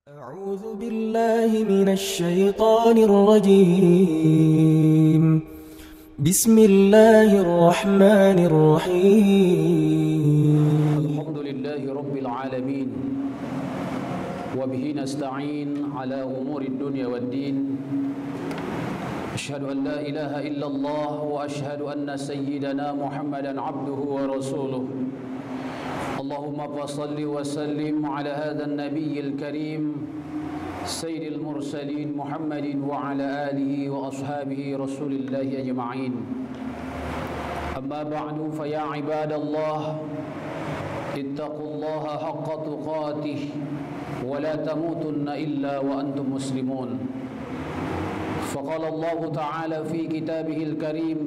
أعوذ بالله من الشيطان الرجيم. بسم الله الرحمن الرحيم. الحمد لله رب العالمين وبه نستعين على أمور الدنيا والدين. أشهد أن لا إله إلا الله وأشهد أن سيدنا محمدا عبده ورسوله. اللهم فصل وسلم على هذا النبي الكريم سيد المرسلين محمد وعلى آله وأصحابه رسول الله أجمعين. أما بعد فيا عباد الله اتقوا الله حق تقاته ولا تموتن إلا وأنتم مسلمون. فقال الله تعالى في كتابه الكريم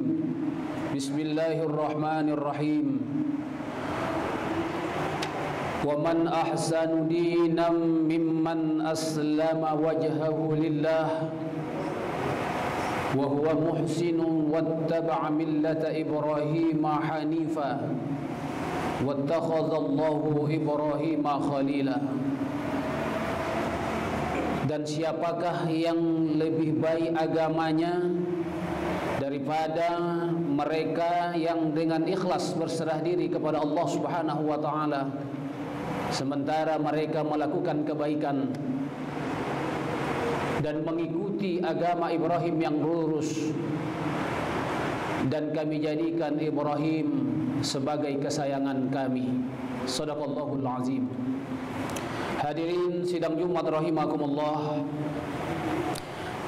بسم الله الرحمن الرحيم ومن أحسن دينا ممن أسلم وجهه لله وهو محسن واتبع ملة إبراهيم حنيفا واتخذ الله إبراهيم خليلا. Dan siapakah yang lebih baik agamanya daripada mereka yang dengan ikhlas berserah diri kepada Allah Subhanahu wa taala sementara mereka melakukan kebaikan dan mengikuti agama Ibrahim yang lurus, dan kami jadikan Ibrahim sebagai kesayangan kami. Shadaqallahul azim. Hadirin sidang Jumat rahimakumullah,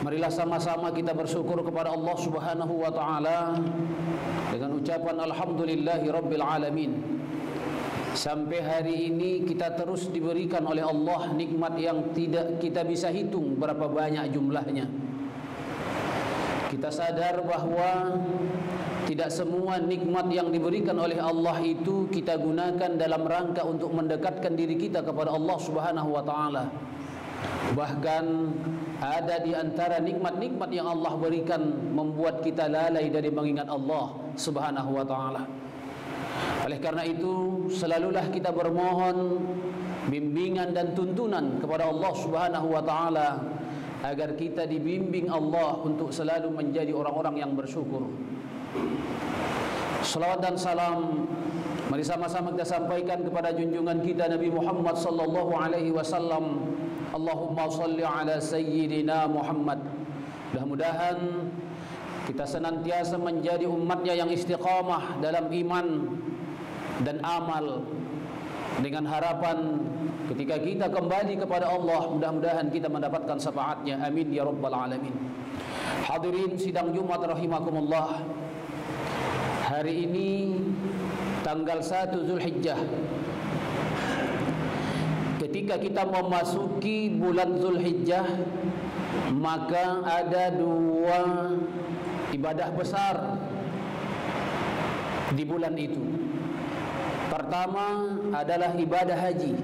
marilah sama-sama kita bersyukur kepada Allah Subhanahu wa taala dengan ucapan alhamdulillahi rabbil alamin. Sampai hari ini kita terus diberikan oleh Allah nikmat yang tidak kita bisa hitung berapa banyak jumlahnya. Kita sadar bahwa tidak semua nikmat yang diberikan oleh Allah itu kita gunakan dalam rangka untuk mendekatkan diri kita kepada Allah Subhanahu wa taala. Bahkan ada di antara nikmat-nikmat yang Allah berikan membuat kita lalai dari mengingat Allah Subhanahu wa taala. Oleh karena itu, selalulah kita bermohon bimbingan dan tuntunan kepada Allah Subhanahu wa taala agar kita dibimbing Allah untuk selalu menjadi orang-orang yang bersyukur. Salawat dan salam mari sama-sama kita sampaikan kepada junjungan kita Nabi Muhammad sallallahu alaihi wasallam. Allahumma shalli ala sayyidina Muhammad. Mudah-mudahan kita senantiasa menjadi umatnya yang istiqamah dalam iman dan amal, dengan harapan ketika kita kembali kepada Allah mudah-mudahan kita mendapatkan syafaatnya. Amin ya rabbal alamin. Hadirin sidang Jumat rahimakumullah, hari ini tanggal 1 Zulhijjah, ketika kita memasuki bulan Zulhijjah, maka ada dua ibadah besar di bulan itu. Pertama adalah ibadah haji,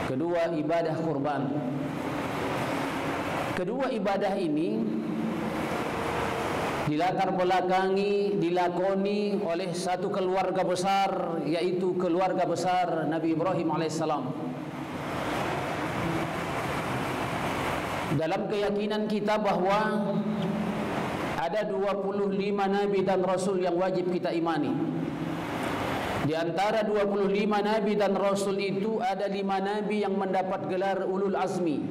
kedua ibadah kurban. Kedua ibadah ini dilatar belakangi, dilakoni oleh satu keluarga besar, yaitu keluarga besar Nabi Ibrahim alaihissalam. Dalam keyakinan kita bahwa ada 25 nabi dan rasul yang wajib kita imani. Di antara 25 nabi dan rasul itu ada 5 nabi yang mendapat gelar ulul azmi.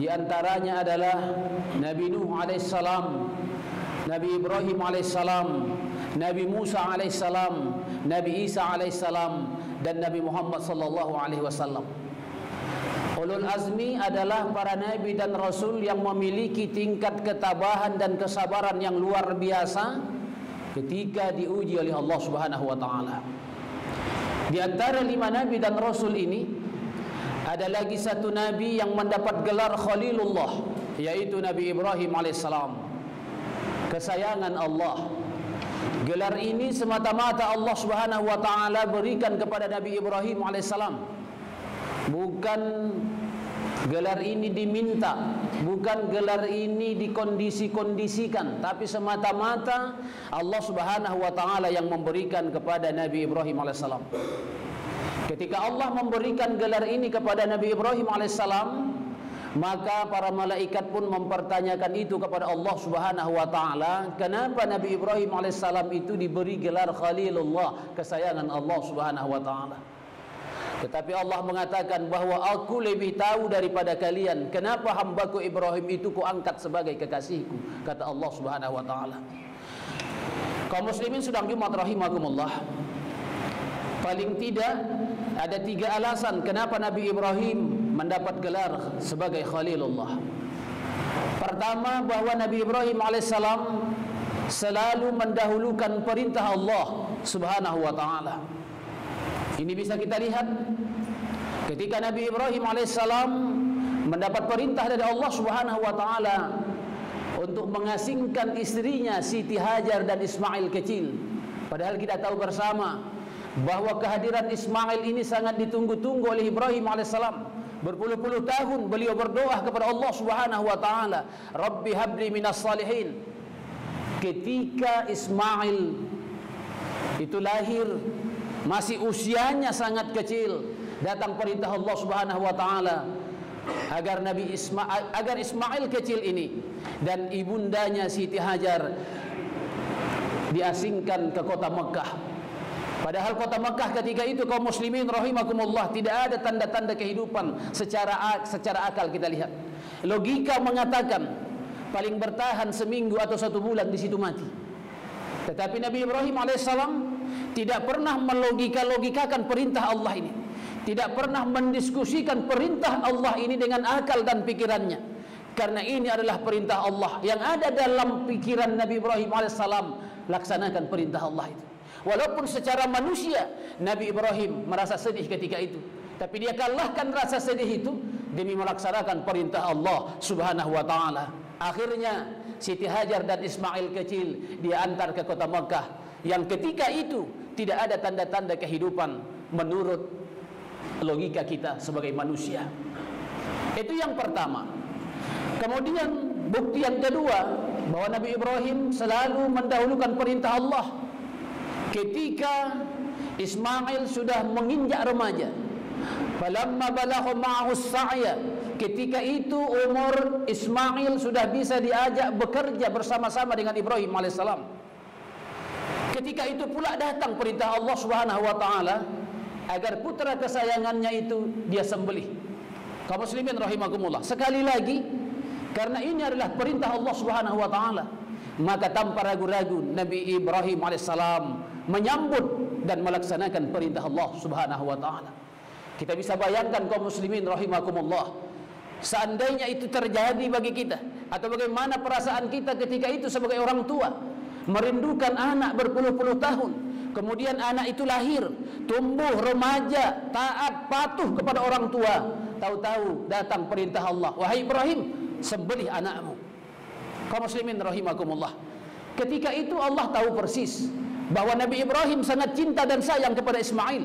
Di antaranya adalah Nabi Nuh alaihissalam, Nabi Ibrahim alaihissalam, Nabi Musa alaihissalam, Nabi Isa alaihissalam, dan Nabi Muhammad sallallahu alaihi wasallam. Ulul azmi adalah para nabi dan rasul yang memiliki tingkat ketabahan dan kesabaran yang luar biasa ketika diuji oleh Allah Subhanahu wa taala. Di antara 5 nabi dan rasul ini ada lagi satu nabi yang mendapat gelar Khalilullah, yaitu Nabi Ibrahim alaihissalam, kesayangan Allah. Gelar ini semata-mata Allah Subhanahu wa taala berikan kepada Nabi Ibrahim alaihissalam. Bukan gelar ini diminta, bukan gelar ini dikondisi-kondisikan, tapi semata-mata Allah Subhanahu wa taala yang memberikan kepada Nabi Ibrahim alaihissalam. Ketika Allah memberikan gelar ini kepada Nabi Ibrahim alaihissalam, Maka para malaikat pun mempertanyakan itu kepada Allah Subhanahu wa taala, kenapa Nabi Ibrahim alaihissalam itu diberi gelar Khalilullah, kesayangan Allah Subhanahu wa taala. Tetapi Allah mengatakan bahwa aku lebih tahu daripada kalian kenapa hambaku Ibrahim itu kuangkat sebagai kekasihku, kata Allah Subhanahu wa taala. Kaum muslimin sedang Jumat rahimakumullah, paling tidak ada 3 alasan kenapa Nabi Ibrahim mendapat gelar sebagai Khalilullah. Pertama, bahwa Nabi Ibrahim alaihissalam selalu mendahulukan perintah Allah Subhanahu wa taala. Ini bisa kita lihat ketika Nabi Ibrahim alaihissalam mendapat perintah dari Allah Subhanahu wa taala untuk mengasingkan istrinya Siti Hajar dan Ismail kecil. Padahal kita tahu bersama bahwa kehadiran Ismail ini sangat ditunggu-tunggu oleh Ibrahim alaihissalam. Berpuluh-puluh tahun beliau berdoa kepada Allah Subhanahu wa taala, Rabbi habli minas salihin. Ketika Ismail itu lahir, masih usianya sangat kecil, datang perintah Allah Subhanahu wa taala agar Ismail kecil ini dan ibundanya Siti Hajar diasingkan ke kota Mekah. Padahal kota Mekah ketika itu, kaum muslimin rahimakumullah, tidak ada tanda-tanda kehidupan secara akal kita lihat. Logika mengatakan paling bertahan seminggu atau 1 bulan di situ mati. Tetapi Nabi Ibrahim alaihissalam tidak pernah melogikakan perintah Allah ini, tidak pernah mendiskusikan perintah Allah ini dengan akal dan pikirannya, karena ini adalah perintah Allah yang ada dalam pikiran Nabi Ibrahim alaihissalam. Laksanakan perintah Allah itu. Walaupun secara manusia Nabi Ibrahim merasa sedih ketika itu, tapi dia kalahkan rasa sedih itu demi melaksanakan perintah Allah Subhanahu wa taala. Akhirnya Siti Hajar dan Ismail kecil diantar ke kota Mekah yang ketika itu tidak ada tanda-tanda kehidupan menurut logika kita sebagai manusia. Itu yang pertama. Kemudian bukti yang kedua bahwa Nabi Ibrahim selalu mendahulukan perintah Allah. Ketika Ismail sudah menginjak remaja, falamma balagha ma'ahu as-sa'ya, ketika itu umur Ismail sudah bisa diajak bekerja bersama-sama dengan Ibrahim alaihissalam. Ketika itu pula datang perintah Allah Subhanahu wa taala agar putra kesayangannya itu dia sembelih. Kaum muslimin rahimakumullah, sekali lagi karena ini adalah perintah Allah Subhanahu wa taala, maka tanpa ragu-ragu Nabi Ibrahim alaihissalam menyambut dan melaksanakan perintah Allah Subhanahu wa taala. Kita bisa bayangkan kaum muslimin rahimakumullah, seandainya itu terjadi bagi kita, atau bagaimana perasaan kita ketika itu sebagai orang tua merindukan anak berpuluh-puluh tahun, kemudian anak itu lahir, tumbuh remaja, taat, patuh kepada orang tua, tahu-tahu datang perintah Allah, wahai Ibrahim, sembelih anakmu. Kaum muslimin rahimakumullah, ketika itu Allah tahu persis bahwa Nabi Ibrahim sangat cinta dan sayang kepada Ismail.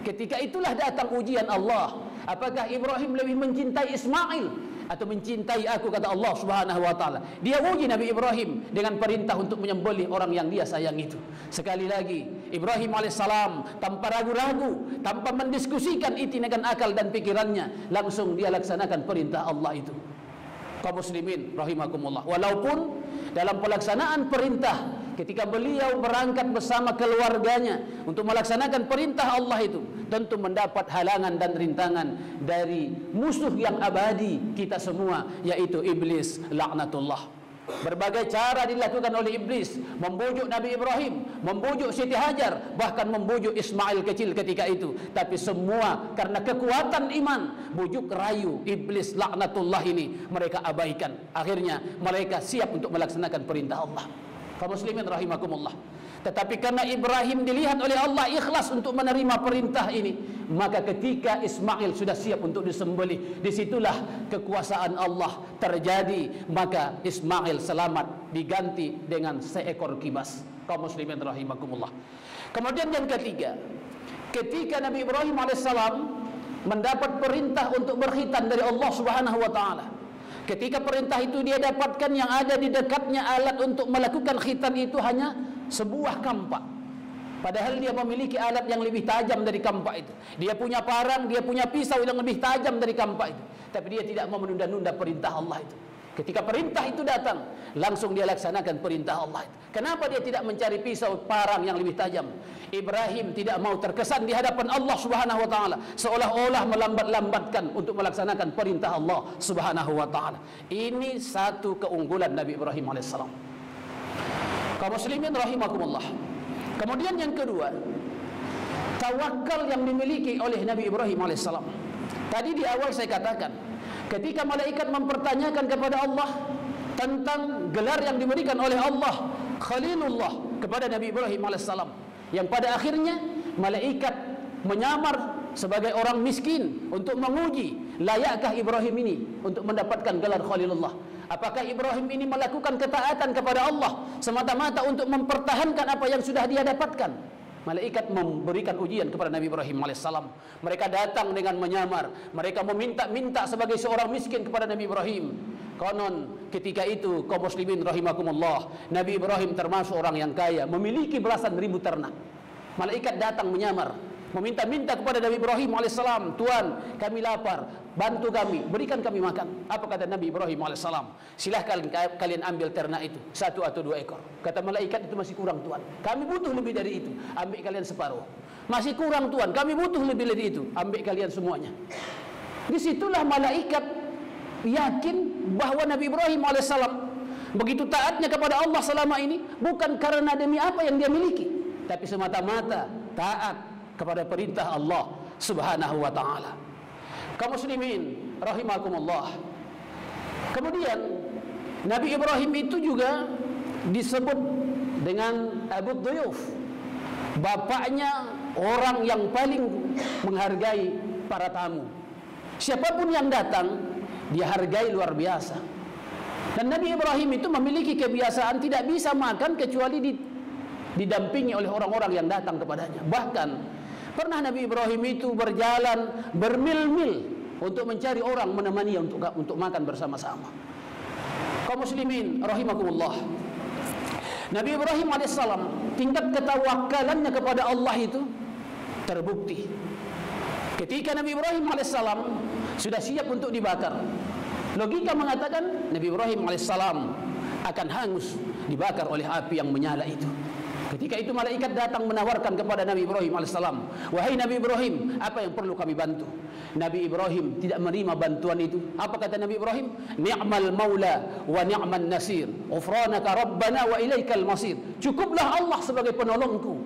Ketika itulah datang ujian Allah. Apakah Ibrahim lebih mencintai Ismail atau mencintai aku, kata Allah Subhanahu wa taala. Dia uji Nabi Ibrahim dengan perintah untuk menyembelih orang yang dia sayang itu. Sekali lagi, Ibrahim alaihissalam tanpa ragu-ragu, tanpa mendiskusikan itu dengan akal dan pikirannya, langsung dia laksanakan perintah Allah itu. Kaum muslimin rahimakumullah, walaupun dalam pelaksanaan perintah ketika beliau berangkat bersama keluarganya untuk melaksanakan perintah Allah itu, tentu mendapat halangan dan rintangan dari musuh yang abadi kita semua, yaitu iblis laknatullah. Berbagai cara dilakukan oleh iblis, membujuk Nabi Ibrahim, membujuk Siti Hajar, bahkan membujuk Ismail kecil ketika itu. Tapi semua karena kekuatan iman, bujuk rayu iblis laknatullah ini mereka abaikan. Akhirnya mereka siap untuk melaksanakan perintah Allah. Kaum muslimin rahimakumullah, tetapi karena Ibrahim dilihat oleh Allah ikhlas untuk menerima perintah ini, maka ketika Ismail sudah siap untuk disembelih, disitulah kekuasaan Allah terjadi, maka Ismail selamat diganti dengan seekor kibas. Kaum muslimin rahimakumullah. Kemudian yang ketiga, ketika Nabi Ibrahim alaihissalam mendapat perintah untuk berkhitan dari Allah Subhanahu wa taala, ketika perintah itu dia dapatkan, yang ada di dekatnya alat untuk melakukan khitan itu hanya sebuah kampak. Padahal dia memiliki alat yang lebih tajam dari kampak itu. Dia punya parang, dia punya pisau yang lebih tajam dari kampak itu. Tapi dia tidak mau menunda-nunda perintah Allah itu. Ketika perintah itu datang, langsung dia laksanakan perintah Allah itu. Kenapa dia tidak mencari pisau parang yang lebih tajam? Ibrahim tidak mau terkesan di hadapan Allah Subhanahu wa taala seolah-olah melambat-lambatkan untuk melaksanakan perintah Allah Subhanahu wa taala. Ini satu keunggulan Nabi Ibrahim alaihissalam. Kaum muslimin rahimakumullah. Kemudian yang kedua, tawakal yang dimiliki oleh Nabi Ibrahim alaihissalam. Tadi di awal saya katakan, ketika malaikat mempertanyakan kepada Allah tentang gelar yang diberikan oleh Allah Khalilullah kepada Nabi Ibrahim alaihissalam, yang pada akhirnya malaikat menyamar sebagai orang miskin untuk menguji layakkah Ibrahim ini untuk mendapatkan gelar Khalilullah. Apakah Ibrahim ini melakukan ketaatan kepada Allah semata-mata untuk mempertahankan apa yang sudah dia dapatkan? Malaikat memberikan ujian kepada Nabi Ibrahim alaihissalam. Mereka datang dengan menyamar. Mereka meminta-minta sebagai seorang miskin kepada Nabi Ibrahim. Konon ketika itu kaum muslimin rahimakumullah, Nabi Ibrahim termasuk orang yang kaya, memiliki belasan ribu ternak. Malaikat datang menyamar, meminta-minta kepada Nabi Ibrahim alaihissalam, Tuhan, kami lapar, bantu kami, berikan kami makan. Apa kata Nabi Ibrahim alaihissalam? Silahkan kalian ambil ternak itu, 1 atau 2 ekor. Kata malaikat, itu masih kurang Tuhan, kami butuh lebih dari itu, ambil kalian separuh. Masih kurang Tuhan, kami butuh lebih dari itu, ambil kalian semuanya. Disitulah malaikat yakin bahwa Nabi Ibrahim alaihissalam begitu taatnya kepada Allah selama ini bukan karena demi apa yang dia miliki, tapi semata-mata taat kepada perintah Allah Subhanahu wa taala. Kaum muslimin rahimakumullah. Kemudian Nabi Ibrahim itu juga disebut dengan Abu Duyuf, bapaknya orang yang paling menghargai para tamu. Siapapun yang datang dia hargai luar biasa. Dan Nabi Ibrahim itu memiliki kebiasaan tidak bisa makan kecuali didampingi oleh orang-orang yang datang kepadanya. Bahkan pernah Nabi Ibrahim itu berjalan bermil-mil untuk mencari orang menemani untuk makan bersama-sama. Kaum muslimin rahimakumullah. Nabi Ibrahim alaihissalam tingkat ketawakalannya kepada Allah itu terbukti ketika Nabi Ibrahim alaihissalam sudah siap untuk dibakar. Logika mengatakan Nabi Ibrahim alaihissalam akan hangus dibakar oleh api yang menyala itu. Ketika itu malaikat datang menawarkan kepada Nabi Ibrahim alaihissalam, wahai Nabi Ibrahim, apa yang perlu kami bantu? Nabi Ibrahim tidak menerima bantuan itu. Apa kata Nabi Ibrahim? Ni'mal maula wa ni'man nasir, ghufranaka rabbana wa ilaikal masir. Cukuplah Allah sebagai penolongku.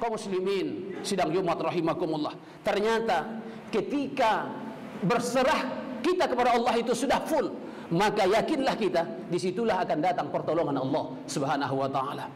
Kaum muslimin sidang Jumat rahimakumullah. Ternyata ketika berserah kita kepada Allah itu sudah full, maka yakinlah kita, disitulah akan datang pertolongan Allah Subhanahu wa taala.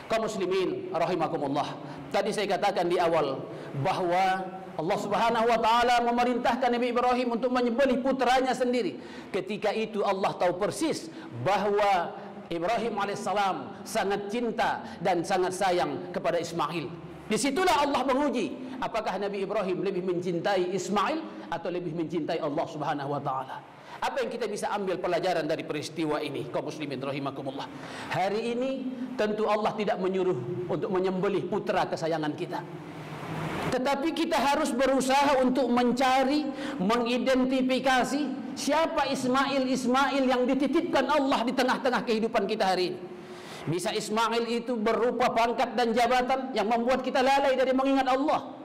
Kaum muslimin rahimakumullah. Tadi saya katakan di awal bahwa Allah Subhanahu wa taala memerintahkan Nabi Ibrahim untuk menyembelih putranya sendiri. Ketika itu Allah tahu persis bahwa Ibrahim alaihissalam sangat cinta dan sangat sayang kepada Ismail. Disitulah Allah menguji, apakah Nabi Ibrahim lebih mencintai Ismail atau lebih mencintai Allah Subhanahu wa taala. Apa yang kita bisa ambil pelajaran dari peristiwa ini, kaum muslimin rahimakumullah? Hari ini tentu Allah tidak menyuruh untuk menyembelih putra kesayangan kita. Tetapi kita harus berusaha untuk mencari, mengidentifikasi siapa Ismail yang dititipkan Allah di tengah-tengah kehidupan kita hari ini. Bisa Ismail itu berupa pangkat dan jabatan yang membuat kita lalai dari mengingat Allah.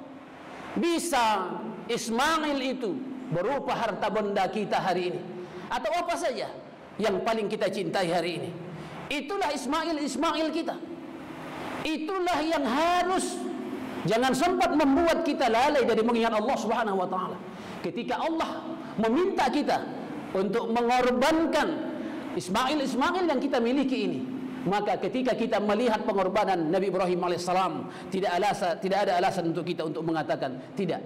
Bisa Ismail itu berupa harta benda kita hari ini, atau apa saja yang paling kita cintai hari ini. Itulah Ismail kita. Itulah yang harus jangan sempat membuat kita lalai dari mengingat Allah Subhanahu wa taala. Ketika Allah meminta kita untuk mengorbankan Ismail yang kita miliki ini, maka ketika kita melihat pengorbanan Nabi Ibrahim alaihissalam, tidak ada alasan untuk kita untuk mengatakan tidak.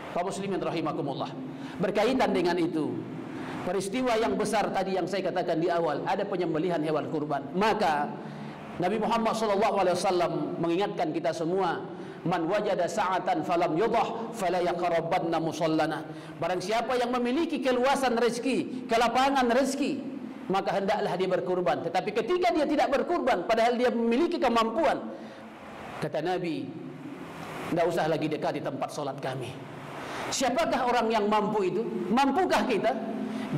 Kaum muslimin rahimakumullah. Berkaitan dengan itu, peristiwa yang besar tadi yang saya katakan di awal, ada penyembelihan hewan kurban. Maka Nabi Muhammad SAW mengingatkan kita semua, man wajada sa'atan falam yudah fala yaqrabanna musallana. Barang siapa yang memiliki keluasan rezeki, kelapangan rezeki, maka hendaklah dia berkurban. Tetapi ketika dia tidak berkurban, padahal dia memiliki kemampuan, Kata Nabi, tidak usah lagi dekati tempat solat kami. Siapakah orang yang mampu itu? Mampukah kita?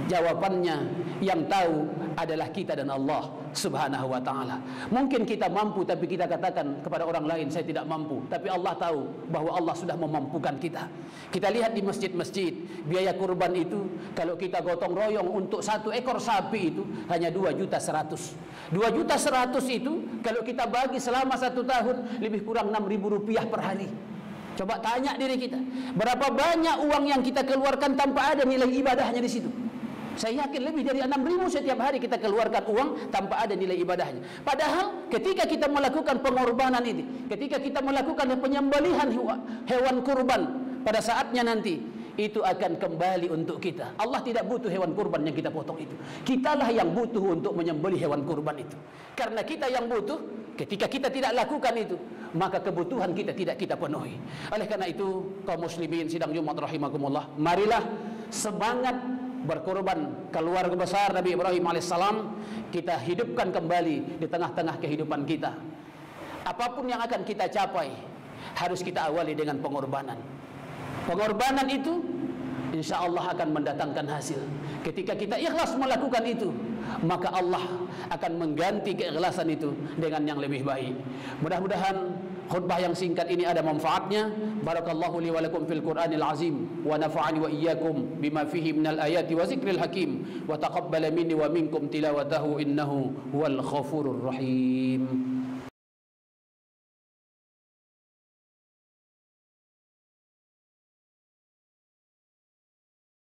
Jawabannya, yang tahu adalah kita dan Allah Subhanahu wa ta'ala. Mungkin kita mampu, tapi kita katakan kepada orang lain, saya tidak mampu. Tapi Allah tahu bahwa Allah sudah memampukan kita. Kita lihat di masjid-masjid, biaya kurban itu kalau kita gotong royong untuk 1 ekor sapi itu hanya 2.100.000. 2.100.000 itu kalau kita bagi selama 1 tahun lebih kurang 6.000 rupiah per hari. Coba tanya diri kita, berapa banyak uang yang kita keluarkan tanpa ada nilai ibadahnya di situ? Saya yakin lebih dari 6.000 setiap hari kita keluarkan uang tanpa ada nilai ibadahnya. Padahal ketika kita melakukan pengorbanan ini, ketika kita melakukan penyembelihan hewan kurban, pada saatnya nanti itu akan kembali untuk kita. Allah tidak butuh hewan kurban yang kita potong itu. Kitalah yang butuh untuk menyembelih hewan kurban itu. Karena kita yang butuh, ketika kita tidak lakukan itu, maka kebutuhan kita tidak kita penuhi. Oleh karena itu, kaum muslimin sidang Jumat rahimakumullah, marilah semangat berkorban keluarga besar Nabi Ibrahim alaihissalam kita hidupkan kembali di tengah-tengah kehidupan kita. Apapun yang akan kita capai harus kita awali dengan pengorbanan. Pengorbanan itu insya Allah akan mendatangkan hasil. Ketika kita ikhlas melakukan itu, maka Allah akan mengganti keikhlasan itu dengan yang lebih baik. Mudah-mudahan khutbah yang singkat ini ada manfaatnya. Barakallahu li wa lakum fil Qur'anil azim wa nafa'ani wa iyyakum bima fihi minal ayati wa zikril hakim wa taqabbala minni wa minkum tilawatahu innahu huwal ghafurur rahim.